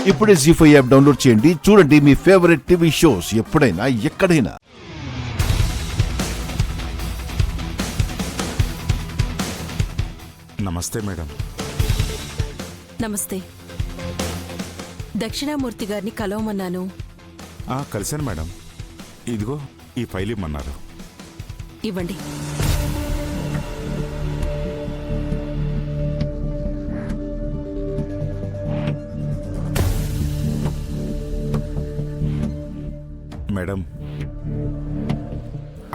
ఇప్పుడే జీ5 app download చేయండి. చూడండి మీ ఫేవరెట్ టీవీ షోస్ ఎప్పుడైనా ఎక్కడైనా. నమస్తే మేడం. నమస్తే. దక్షిణామూర్తి గారిని కలవమన్నాను. కలిశాను మేడం. ఇదిగో ఈ ఫైల్ ఇమ్మన్నారు. ఇవ్వండి. మేడం,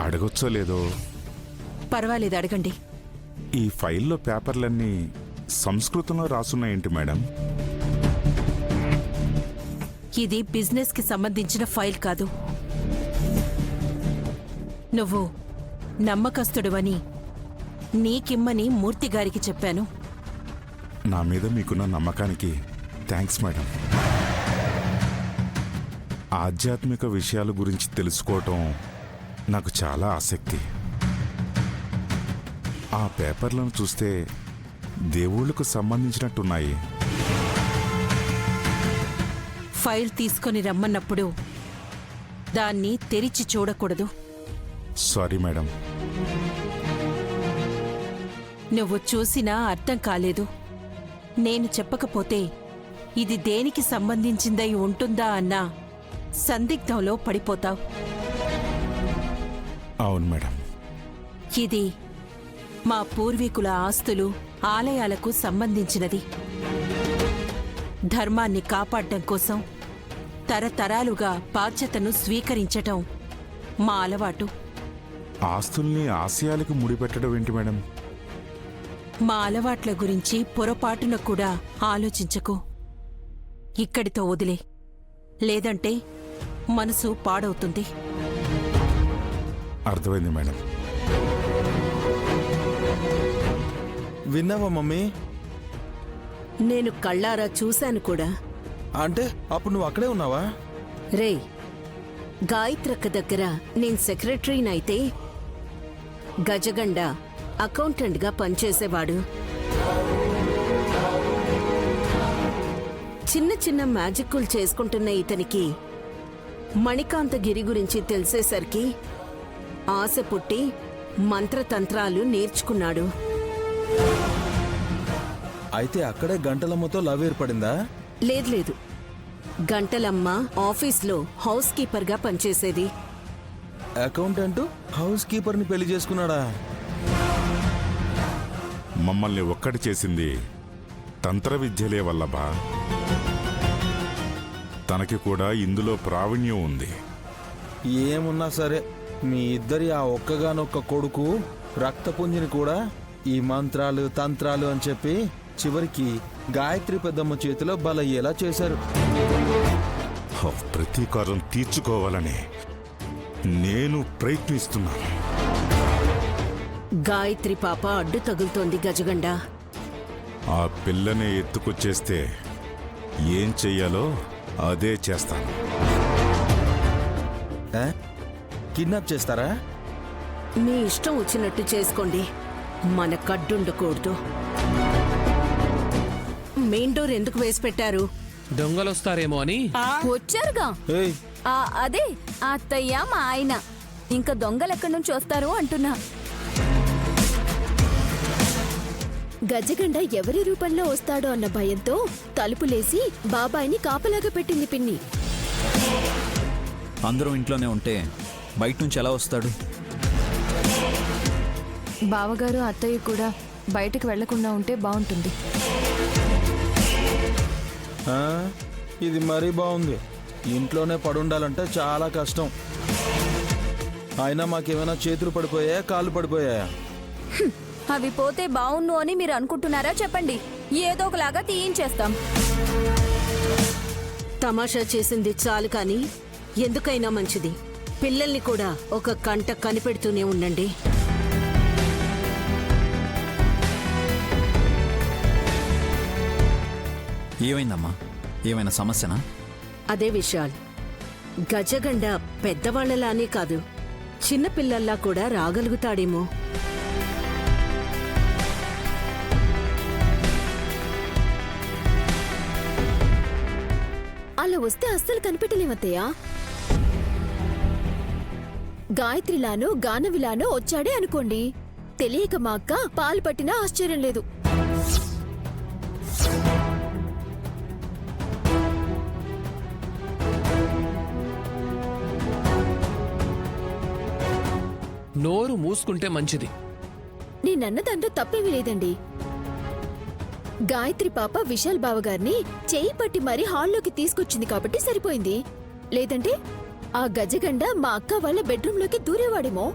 అడగొచ్చో లేదో? పర్వాలేదు, అడగండి. ఈ ఫైల్లో పేపర్లన్నీ సంస్కృతంలో రాసున్నాయేంటి మేడం? ఇది బిజినెస్ కి సంబంధించిన ఫైల్ కాదు. నువ్వు నమ్మకస్తుడువని నీకిమ్మని మూర్తి గారికి చెప్పాను. నా మీద మీకున్న నమ్మకానికి థ్యాంక్స్ మేడం. ఆధ్యాత్మిక విషయాల గురించి తెలుసుకోవటం నాకు చాలా ఆసక్తి. ఆ పేపర్లను చూస్తే దేవుళ్లకు సంబంధించినట్టున్నాయి. ఫైల్ తీసుకొని రమ్మన్నప్పుడు దాన్ని తెరిచి చూడకూడదు. Sorry madam. నువ్వు చూసినా అర్థం కాలేదు. నేను చెప్పకపోతే ఇది దేనికి సంబంధించిందై ఉంటుందా అన్న సందిగ్ధంలో పడిపోతావు. అవును మేడం. ఇది మా పూర్వీకుల ఆస్తులు, ఆలయాలకు సంబంధించినది. ధర్మాన్ని కాపాడడం కోసం తరతరాలుగా బాధ్యతను స్వీకరించటం మా అలవాటు. ఆస్తుల్ని ఆశయాలకు ముడిపెట్టడం ఏంటి మేడం? మా అలవాట్ల గురించి పొరపాటున కూడా ఆలోచించకు. ఇక్కడితో వదిలే, లేదంటే మనసు పాడవుతుంది. అర్థమైంది మేడం. విన్నావా మమ్మీ? నేను కళ్ళారా చూశాను కూడా. అంటే అప్పుడు నువ్వు అక్కడే ఉన్నావా? రే, గాయత్రక్క దగ్గర నేను సెక్రటరీనైతే గజగండ అకౌంటెంట్గా పనిచేసేవాడు. చిన్న చిన్న మ్యాజిక్కులు చేసుకుంటున్న ఇతనికి మణికాంతగిరి గురించి తెలిసేసరికి ఆశ పుట్టి మంత్రతంత్రాలు నేర్చుకున్నాడు. అయితే అక్కడే గంటలమ్మతో లవ్ ఏర్పడిందా? లేదు, గంటలమ్మ ఆఫీస్లో హౌస్ కీపర్గా పనిచేసేది. అకౌంటెంట్ హౌస్ కీపర్ని పెళ్లి చేసుకున్నాడా? మమ్మల్ని ఒక్కటి చేసింది తంత్ర విద్యలే వల్లభా. తనకి కూడా ఇందులో ప్రావీణ్యం ఉంది. ఏమున్నా సరే, మీ ఇద్దరి ఆ ఒక్కగానొక్క కొడుకు రక్తపుంజిని కూడా ఈ మంత్రాలు తంత్రాలు అని చెప్పి చివరికి గాయత్రి పెద్దమ్మ చేతిలో బలయ్యేలా చేశారు. ప్రతీకారం తీర్చుకోవాలని నేను ప్రయత్నిస్తున్నాను. గాయత్రి పాప అడ్డు తగులుతోంది గజగండ. ఆ పిల్లనే ఎత్తుకొచ్చేస్తే ఏం చెయ్యాలో అదే చేస్తాను. కిడ్నాప్ చేస్తారా? మీ ఇష్టం వచ్చినట్టు చేసుకోండి, మన కడ్డుండకూడదు. మెయిన్ డోర్ ఎందుకు వేసి పెట్టారు? దొంగలొస్తారేమో అని. వచ్చారుగా. ఏయ్, అదే అత్తయ్య మా ఆయన. ఇంకా దొంగలెక్కడి నుంచి వస్తారు అంటున్నా. గజగండ ఎవరి రూపంలో వస్తాడో అన్న భయంతో తలుపులేసి బాబాయిని కాపలాగా పెట్టింది పిన్ని. అందరూ ఇంట్లోనే ఉంటే బయట నుంచి ఎలా వస్తాడు? బావగారు అత్తయ్య కూడా బయటకు వెళ్లకుండా ఉంటే బాగుంటుంది. ఇది మరీ బాగుంది. ఇంట్లోనే పడుండాలంటే చాలా కష్టం. అయినా మాకేమైనా చేతులు పడిపోయాయా, కాళ్ళు పడిపోయాయా? అవి పోతే బావున్ను అని మీరు అనుకుంటున్నారా? చెప్పండి, ఏదో ఒకలాగా తీయించేస్తాం. తమాషా చేసింది చాలు కానీ ఎందుకైనా మంచిది పిల్లల్ని కూడా ఒక కంట కనిపెడుతూనే ఉండండి. ఏమైందమ్మా? ఏమైనా సమస్యనా? అదే విషయాలు. గజగండ పెద్దవాళ్లలానే కాదు, చిన్నపిల్లల్లా కూడా రాగలుగుతాడేమో. అలా వస్తే అస్సలు కనిపెట్టలేమత్తయ్యా. గాయత్రిలానో గానవిలానో వచ్చాడే అనుకోండి, తెలియక మా అక్క పాలు పట్టినా ఆశ్చర్యం లేదు. నోరు మూసుకుంటే మంచిది. నేనన్న దాంట్లో తప్పేమీ లేదండి. గాయత్రి పాప విశాల్ బావగారిని చేయి పట్టి మరీ హాల్లోకి తీసుకొచ్చింది కాబట్టి సరిపోయింది. లేదంటే ఆ గజగండ మా అక్క వాళ్ళ బెడ్రూంలోకి దూరేవాడేమో.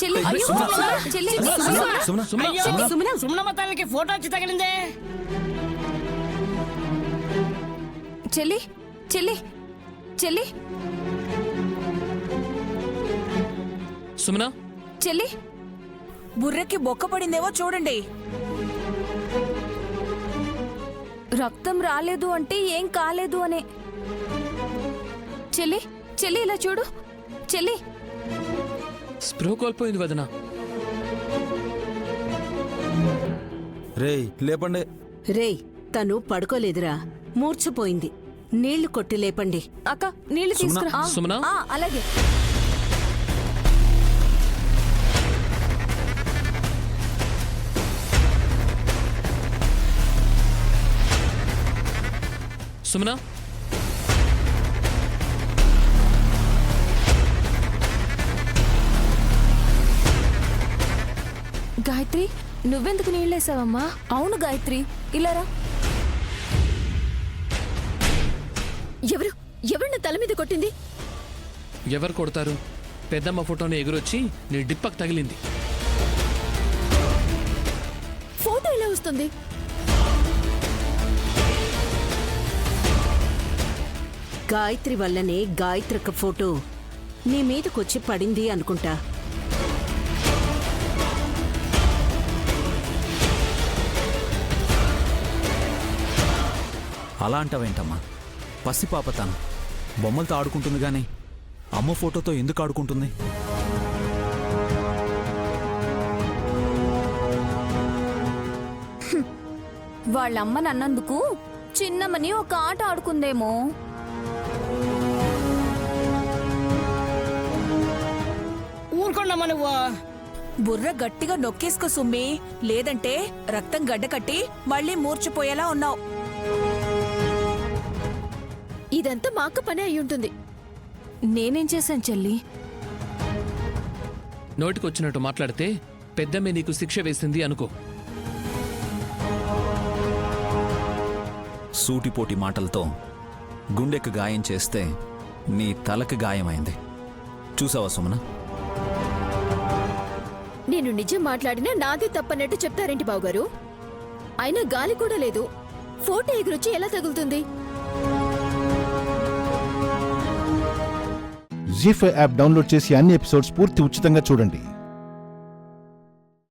చెల్లి, అయ్యో, చెల్లి, సుమనమ్మ తల్లికి ఫోటో వచ్చి తగిలిందే. చెల్లి, చెల్లి, చెల్లి, సుమన, చెల్లి, బుర్రకి బొక్క పడిందేమో చూడండి. రక్తం రాలేదు అంటే ఏం కాలేదు అనే. చెల్లి, చెల్లి ఇలా చూడు. చెల్లి, స్పృహ కోల్పోయింది వదిన. రేయ్ లేపండి. రేయ్, తను పడుకోలేదురా, మూర్ఛపోయింది. నీళ్లు కొట్టి లేపండి. అక్క నీళ్లు తీసుకురా. ఆ, సుమన? ఆ, అలాగే. సుమన, గాయత్రి, నువ్వెందుకు నీళ్ళేసావమ్మా? అవును గాయత్రి, ఇలారా. ఎవరు నా తల మీద కొట్టింది? ఎవరు కొడతారు? పెద్దమ్మ ఫోటోని ఎగురొచ్చి నీ డిప్పకు తగిలింది. ఫోటో ఎలా వస్తుంది? గాయత్రి వల్లనే గాయత్రక్క ఫోటో నీ మీదకొచ్చి పడింది అనుకుంటా. అలా అంటావేంటమ్మా? పసిపాప తను బొమ్మలతో ఆడుకుంటుంది గాని అమ్మ ఫోటోతో ఎందుకు ఆడుకుంటుంది? వాళ్ళమ్మని అన్నందుకు చిన్నమ్మని ఒక ఆట ఆడుకుందేమో. ఊరుకోండమ్మా నువ్వు. బుర్ర గట్టిగా నొక్కేసుకో సుమ్మి, లేదంటే రక్తం గడ్డ కట్టి మళ్ళీ మూర్చిపోయేలా ఉన్నావు. ఇదంతా మా అక్క పనే అయ్యుంటుంది. నేనేం చేశాను చెల్లి? నోటికొచ్చినట్టు మాట్లాడితే పెద్దమ్మే నీకు శిక్ష వేసింది అనుకో. సూటిపోటి మాటలతో గుండెకు గాయం చేస్తే నీ తలకు గాయమైంది. చూసావా సుమన? నేను నిజం మాట్లాడినా నాదే తప్పన్నట్టు చెప్తారేంటి బావగారు? అయినా గాలి కూడా లేదు, ఫోటో ఎగురొచ్చి ఎలా తగులుతుంది? జీ5 యాప్ డౌన్లోడ్ చేసి అన్ని ఎపిసోడ్స్ పూర్తి ఉచితంగా చూడండి.